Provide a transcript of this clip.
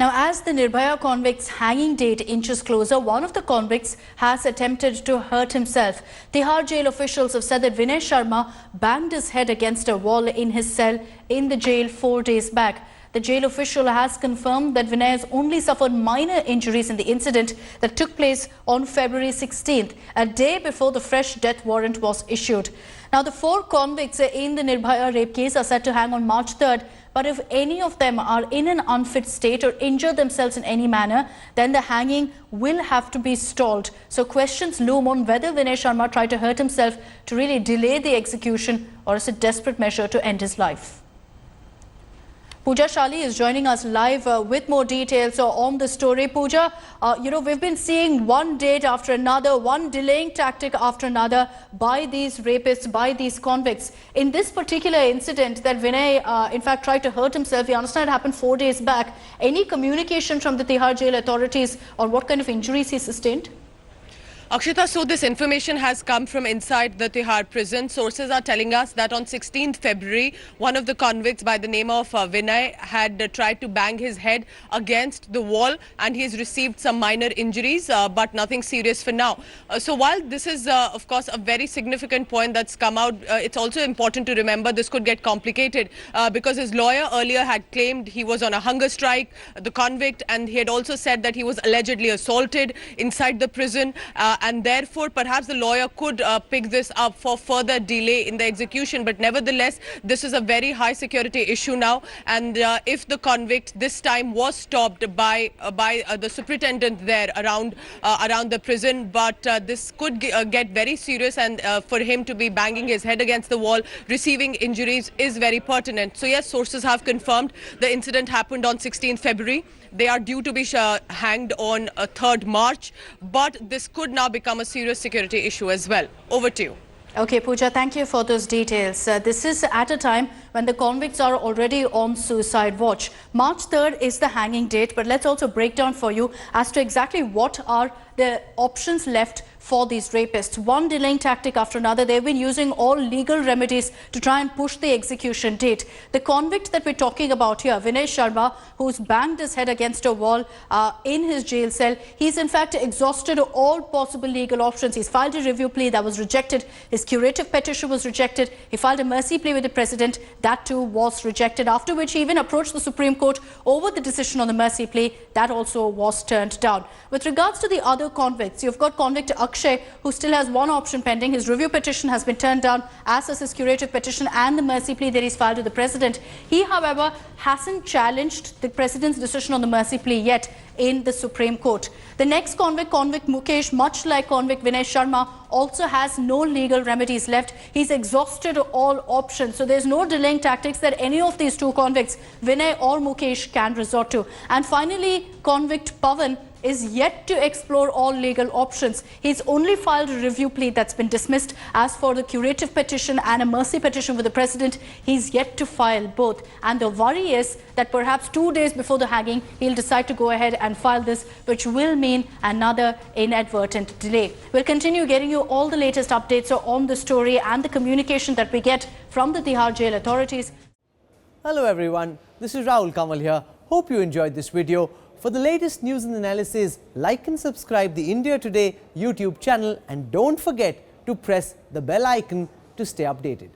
Now, as the Nirbhaya convict's hanging date inches closer, one of the convicts has attempted to hurt himself. Tihar Jail officials have said that Vinay Sharma banged his head against a wall in his cell in the jail 4 days back. The jail official has confirmed that Vinay has only suffered minor injuries in the incident that took place on February 16th, a day before the fresh death warrant was issued. Now, the 4 convicts in the Nirbhaya rape case are set to hang on March 3rd. But if any of them are in an unfit state or injure themselves in any manner, then the hanging will have to be stalled. So questions loom on whether Vinay Sharma tried to hurt himself to really delay the execution, or is it a desperate measure to end his life? Pooja Shali is joining us live with more details on the story. Pooja, we've been seeing one date after another, one delaying tactic after another by these rapists, by these convicts. In this particular incident that Vinay, in fact, tried to hurt himself, we understand it happened 4 days back. Any communication from the Tihar Jail authorities or what kind of injuries he sustained? Akshita, so this information has come from inside the Tihar prison. Sources are telling us that on 16th February, one of the convicts by the name of Vinay had tried to bang his head against the wall, and he's received some minor injuries, but nothing serious for now. So while this is, of course, a very significant point that's come out, it's also important to remember this could get complicated because his lawyer earlier had claimed he was on a hunger strike, the convict, and he had also said that he was allegedly assaulted inside the prison. And therefore, perhaps the lawyer could pick this up for further delay in the execution. But nevertheless, this is a very high security issue now. And if the convict this time was stopped by the superintendent there around the prison, but this could get very serious, and for him to be banging his head against the wall, receiving injuries is very pertinent. So yes, sources have confirmed the incident happened on 16th February. They are due to be hanged on 3rd March, but this could now become a serious security issue as well. Over to you. Okay, Pooja, thank you for those details. This is at a time when the convicts are already on suicide watch. March 3rd is the hanging date, but let's also break down for you as to exactly what are the options left for these rapists. One delaying tactic after another. They've been using all legal remedies to try and push the execution date. The convict that we're talking about here, Vinay Sharma, who's banged his head against a wall in his jail cell, he's in fact exhausted all possible legal options. He's filed a review plea that was rejected. His curative petition was rejected. He filed a mercy plea with the president. That too was rejected, after which he even approached the Supreme Court over the decision on the mercy plea. That also was turned down. With regards to the other convicts, you've got convict Akshay, who still has one option pending. His review petition has been turned down, as is his curative petition and the mercy plea that he's filed with the president. He, however, hasn't challenged the president's decision on the mercy plea yet in the Supreme Court. The next convict, convict Mukesh, much like convict Vinay Sharma, also has no legal remedies left. He's exhausted all options. So there's no delaying tactics that any of these 2 convicts, Vinay or Mukesh, can resort to. And finally, convict Pavan is yet to explore all legal options. He's only filed a review plea that's been dismissed. As for the curative petition and a mercy petition with the president, he's yet to file both. And the worry is that perhaps 2 days before the hanging, he'll decide to go ahead and file this, which will mean another inadvertent delay. We'll continue getting you all the latest updates on the story and the communication that we get from the Tihar Jail authorities. Hello everyone, this is Rahul Kamal here. Hope you enjoyed this video. For the latest news and analysis, like and subscribe the India Today YouTube channel, and don't forget to press the bell icon to stay updated.